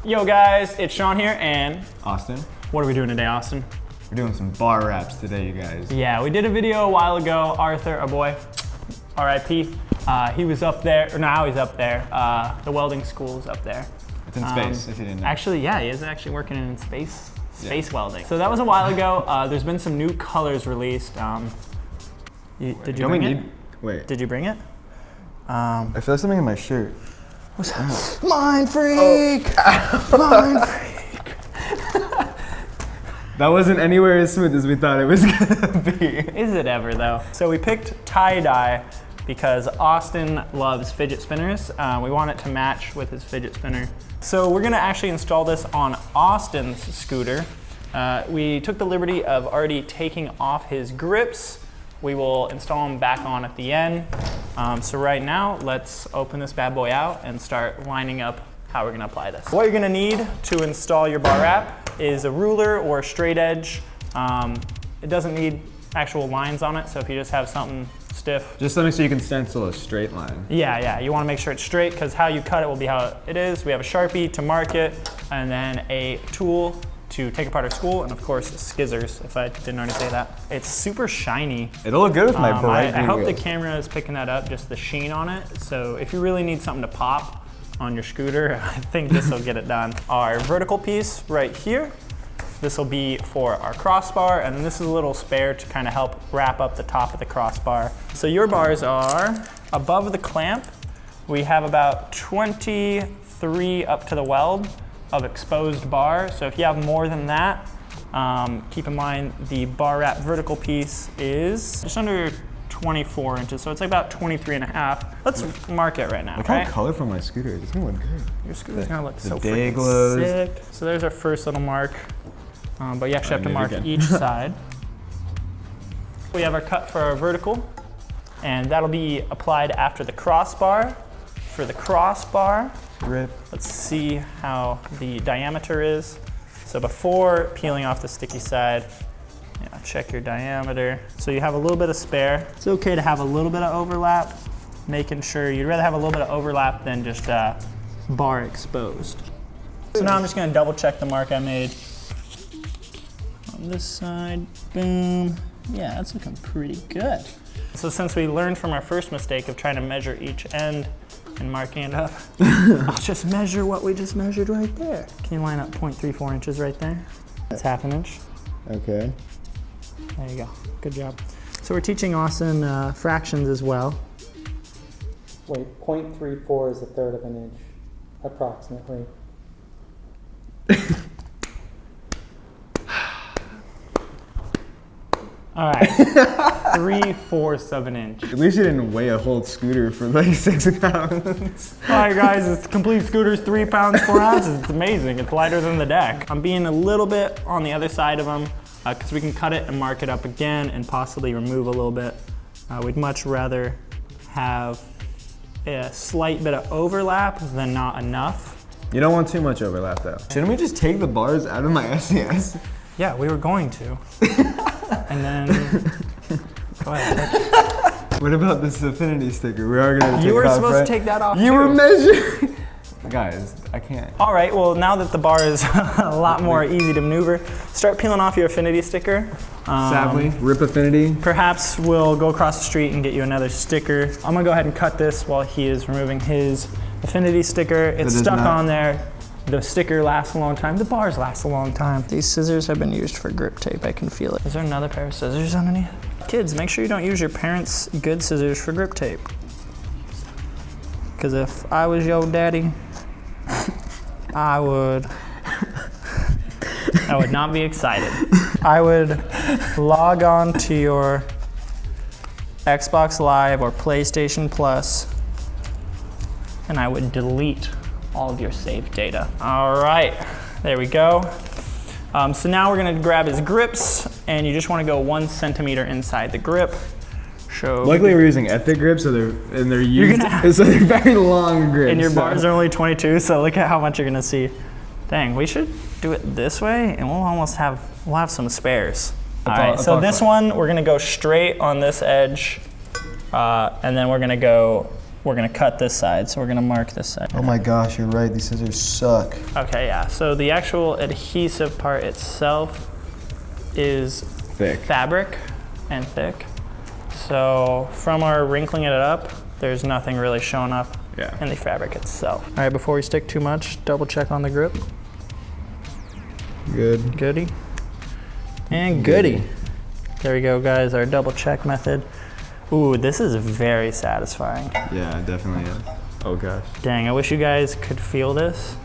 Yo guys, it's Sean here and Austin. What are we doing today, Austin? We're doing some bar raps today, you guys. Yeah, we did a video a while ago. Arthur, our boy, R.I.P. He was up there, or now he's up there. The welding school's up there. It's in space, if you didn't know. Actually, yeah, he is actually working in space welding. So that was a while ago. There's been some new colors released. Did you bring it? Wait. Did you bring it? I feel like something in my shirt. What's that? Mind freak! Oh. Mind freak! That wasn't anywhere as smooth as we thought it was gonna be. Is it ever though? So we picked tie-dye because Austin loves fidget spinners. We want it to match with his fidget spinner. So we're gonna actually install this on Austin's scooter. We took the liberty of already taking off his grips. We will install them back on at the end. So right now, let's open this bad boy out and start lining up how we're gonna apply this. What you're gonna need to install your bar wrap is a ruler or a straight edge. It doesn't need actual lines on it, so if you just have something stiff. Just something so you can stencil a straight line. Yeah, you wanna make sure it's straight because how you cut it will be how it is. We have a Sharpie to mark it, and then a tool to take apart our spool, and of course skizzers, if I didn't already say that. It's super shiny. It'll look good with my bright I hope wheels. the camera is picking that up, just the sheen on it. So if you really need something to pop on your scooter, I think this will get it done. Our vertical piece right here, this will be for our crossbar, and this is a little spare to kind of help wrap up the top of the crossbar. So your bars are above the clamp. We have about 23 up to the weld of exposed bar. So if you have more than that, keep in mind the bar wrap vertical piece is just under 24 inches, so it's like about 23 and a half. Let's mark it right now. Look how colorful my scooter is. It's gonna look good. Your scooter's gonna look so freaking sick. So there's our first little mark, but you actually have to mark each side. We have our cut for our vertical, and that'll be applied after the crossbar. For the crossbar, let's see how the diameter is. So before peeling off the sticky side, check your diameter. So you have a little bit of spare. It's okay to have a little bit of overlap, making sure you'd rather have a little bit of overlap than just bar exposed. So now I'm just gonna double check the mark I made. On this side, boom. Yeah, that's looking pretty good. So since we learned from our first mistake of trying to measure each end and marking it up, I'll just measure what we just measured right there. Can you line up 0.34 inches right there? That's half an inch. Okay. There you go, good job. So we're teaching Austin fractions as well. Wait, 0.34 is a third of an inch, approximately. All right, 3/4 of an inch. At least you didn't weigh a whole scooter for like 6 pounds. All right guys, it's complete scooter's 3 pounds, 4 ounces. It's amazing, it's lighter than the deck. I'm being a little bit on the other side of them because we can cut it and mark it up again and possibly remove a little bit. We'd much rather have a slight bit of overlap than not enough. You don't want too much overlap though. Shouldn't we just take the bars out of my SCS? Yeah, we were going to. And then, go ahead. What about this affinity sticker? We are gonna take it off, You were supposed right? to take that off You too. were measuring. Guys, I can't. All right, well, now that the bar is a lot more easy to maneuver, start peeling off your affinity sticker. Sadly, rip affinity. Perhaps we'll go across the street and get you another sticker. I'm gonna go ahead and cut this while he is removing his affinity sticker. It's stuck on there. The sticker lasts a long time. The bars last a long time. These scissors have been used for grip tape. I can feel it. Is there another pair of scissors underneath? Kids, make sure you don't use your parents' good scissors for grip tape. Because if I was your daddy, I would not be excited. I would log on to your Xbox Live or PlayStation Plus, and I would delete all of your saved data. All right, there we go. So now we're gonna grab his grips, and you just wanna go 1 centimeter inside the grip. Luckily we're using Ethic grips, so they're very long grips. And your bars are only 22, so look at how much you're gonna see. Dang, we should do it this way, and we'll have some spares. All right, so this one, we're gonna go straight on this edge, and then we're gonna go we're gonna cut this side, so we're gonna mark this side. Oh my gosh, you're right, these scissors suck. Okay, yeah, so the actual adhesive part itself is Thick. fabric and thick. So from our wrinkling it up, there's nothing really showing up in the fabric itself. All right, before we stick too much, double check on the grip. Good. Goody. And goody. There we go, guys, our double check method. Ooh, this is very satisfying. Yeah, it definitely is. Oh gosh. Dang, I wish you guys could feel this.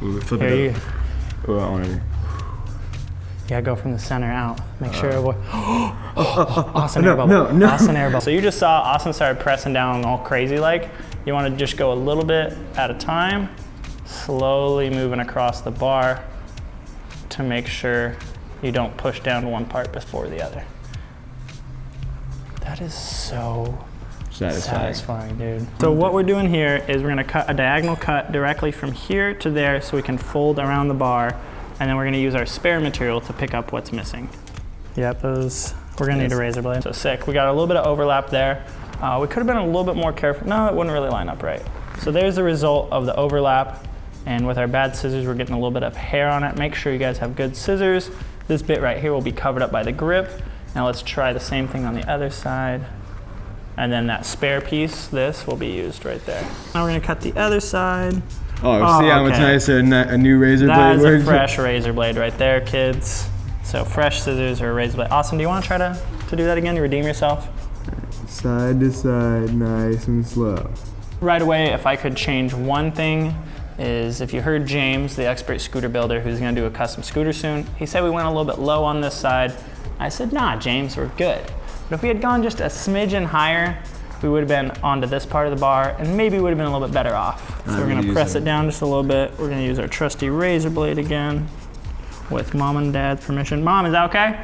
Ooh, flip Here it up. Ooh, I want to. Yeah, go from the center out. Make sure it Austin no, air bubble. No. Austin air bubble. So you just saw Austin started pressing down all crazy like. You want to just go a little bit at a time, slowly moving across the bar to make sure you don't push down one part before the other. That is so satisfying, dude. So what we're doing here is we're gonna cut a diagonal cut directly from here to there so we can fold around the bar, and then we're gonna use our spare material to pick up what's missing. Yep, those, we're gonna need a razor blade. So sick, we got a little bit of overlap there. We could have been a little bit more careful. No, it wouldn't really line up right. So there's the result of the overlap, and with our bad scissors, we're getting a little bit of hair on it. Make sure you guys have good scissors. This bit right here will be covered up by the grip. Now let's try the same thing on the other side. And then that spare piece, this will be used right there. Now we're gonna cut the other side. Oh, see how much nicer a new razor blade That is works? a fresh razor blade right there, kids. So fresh scissors or a razor blade. Austin, do you wanna try to do that again, to redeem yourself? Side to side, nice and slow. Right away, if I could change one thing, is if you heard James, the expert scooter builder who's gonna do a custom scooter soon, he said we went a little bit low on this side. I said, nah, James, we're good. But if we had gone just a smidgen higher, we would have been onto this part of the bar and maybe would have been a little bit better off. So we're gonna press it down just a little bit. We're gonna use our trusty razor blade again with mom and dad's permission. Mom, is that okay?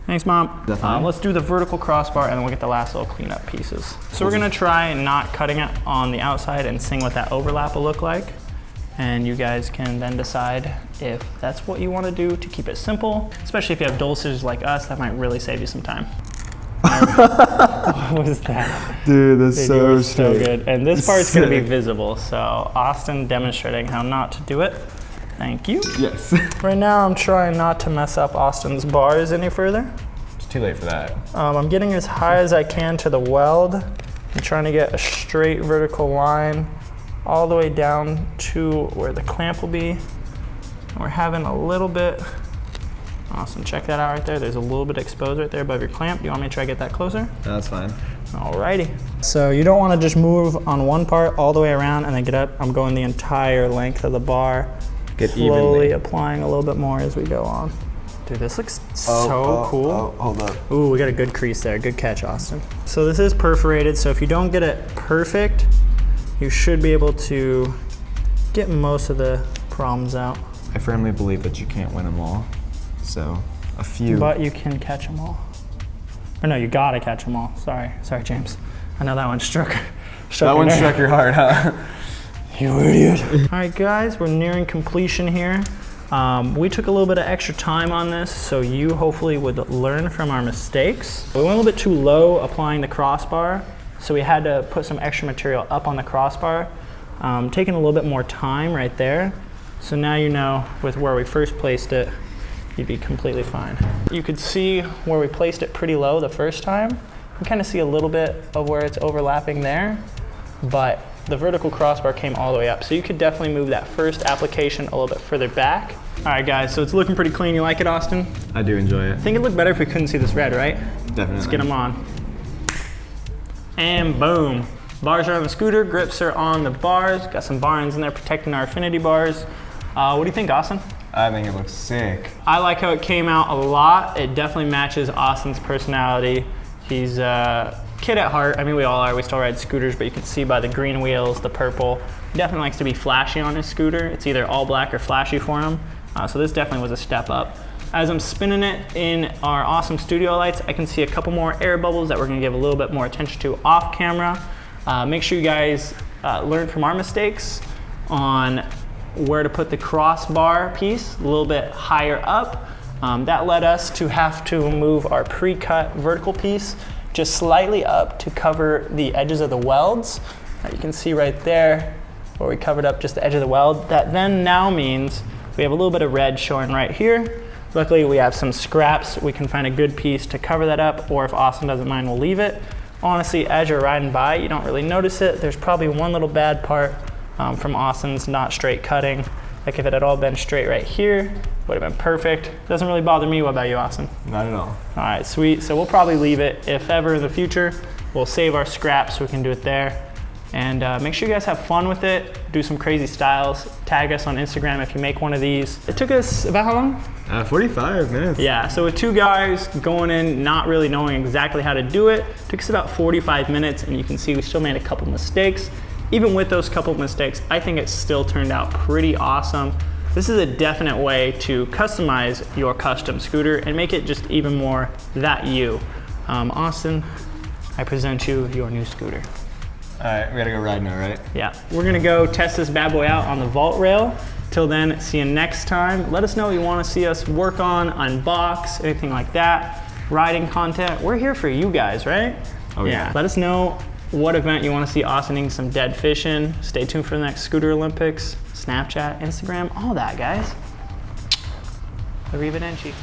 Thanks, Mom. Let's do the vertical crossbar and then we'll get the last little cleanup pieces. So we're gonna try not cutting it on the outside and seeing what that overlap will look like. And you guys can then decide if that's what you want to do to keep it simple, especially if you have dual scissors like us, that might really save you some time. What was that? Dude, that's so good. And this part's gonna be visible, so Austin demonstrating how not to do it. Thank you. Yes. Right now I'm trying not to mess up Austin's bars any further. It's too late for that. I'm getting as high as I can to the weld. I'm trying to get a straight vertical line all the way down to where the clamp will be. We're having a little bit, awesome, check that out right there. There's a little bit exposed right there above your clamp. Do you want me to try to get that closer? That's fine. Alrighty. So you don't want to just move on one part all the way around and then get up. I'm going the entire length of the bar. Slowly applying a little bit more as we go on. Dude, this looks so cool. Oh, hold up. Ooh, we got a good crease there. Good catch, Austin. So this is perforated, so if you don't get it perfect, you should be able to get most of the problems out. I firmly believe that you can't win them all, so a few. But you can catch them all. Or no, you gotta catch them all. Sorry, James. I know that one struck your heart, huh? You idiot. All right, guys, we're nearing completion here. We took a little bit of extra time on this, so you hopefully would learn from our mistakes. We went a little bit too low applying the crossbar, so we had to put some extra material up on the crossbar, taking a little bit more time right there. So now you know with where we first placed it, you'd be completely fine. You could see where we placed it pretty low the first time. You kind of see a little bit of where it's overlapping there, but the vertical crossbar came all the way up. So you could definitely move that first application a little bit further back. All right, guys, so it's looking pretty clean. You like it, Austin? I do enjoy it. I think it'd look better if we couldn't see this red, right? Definitely. Let's get them on. And boom. Bars are on the scooter, grips are on the bars. Got some bar ends in there protecting our affinity bars. What do you think, Austin? I think it looks sick. I like how it came out a lot. It definitely matches Austin's personality. He's a kid at heart. I mean, we all are. We still ride scooters, but you can see by the green wheels, the purple. He definitely likes to be flashy on his scooter. It's either all black or flashy for him. So this definitely was a step up. As I'm spinning it in our awesome studio lights, I can see a couple more air bubbles that we're gonna give a little bit more attention to off camera. Make sure you guys learn from our mistakes on where to put the crossbar piece a little bit higher up. That led us to have to move our pre-cut vertical piece just slightly up to cover the edges of the welds. that you can see right there where we covered up just the edge of the weld. That then now means we have a little bit of red showing right here. Luckily we have some scraps. We can find a good piece to cover that up, or if Austin doesn't mind, we'll leave it. Honestly, as you're riding by, you don't really notice it. There's probably one little bad part from Austin's not straight cutting. Like if it had all been straight right here, would have been perfect. Doesn't really bother me. What about you, Austin? Not at all. All right, sweet. So we'll probably leave it. If ever in the future, we'll save our scraps so we can do it there. And make sure you guys have fun with it. Do some crazy styles. Tag us on Instagram if you make one of these. It took us about how long? 45 minutes. Yeah, so with 2 guys going in, not really knowing exactly how to do it, took us about 45 minutes, and you can see we still made a couple mistakes. Even with those couple mistakes, I think it still turned out pretty awesome. This is a definite way to customize your custom scooter and make it just even more that you. Austin, I present you your new scooter. All right, we gotta go ride now, right? Yeah, we're gonna go test this bad boy out on the vault rail. Till then, see you next time. Let us know what you wanna see us work on, unbox, anything like that. Riding content, we're here for you guys, right? Oh yeah. Let us know what event you wanna see Austin eating some dead fish in. Stay tuned for the next Scooter Olympics, Snapchat, Instagram, all that, guys. Arrivederci.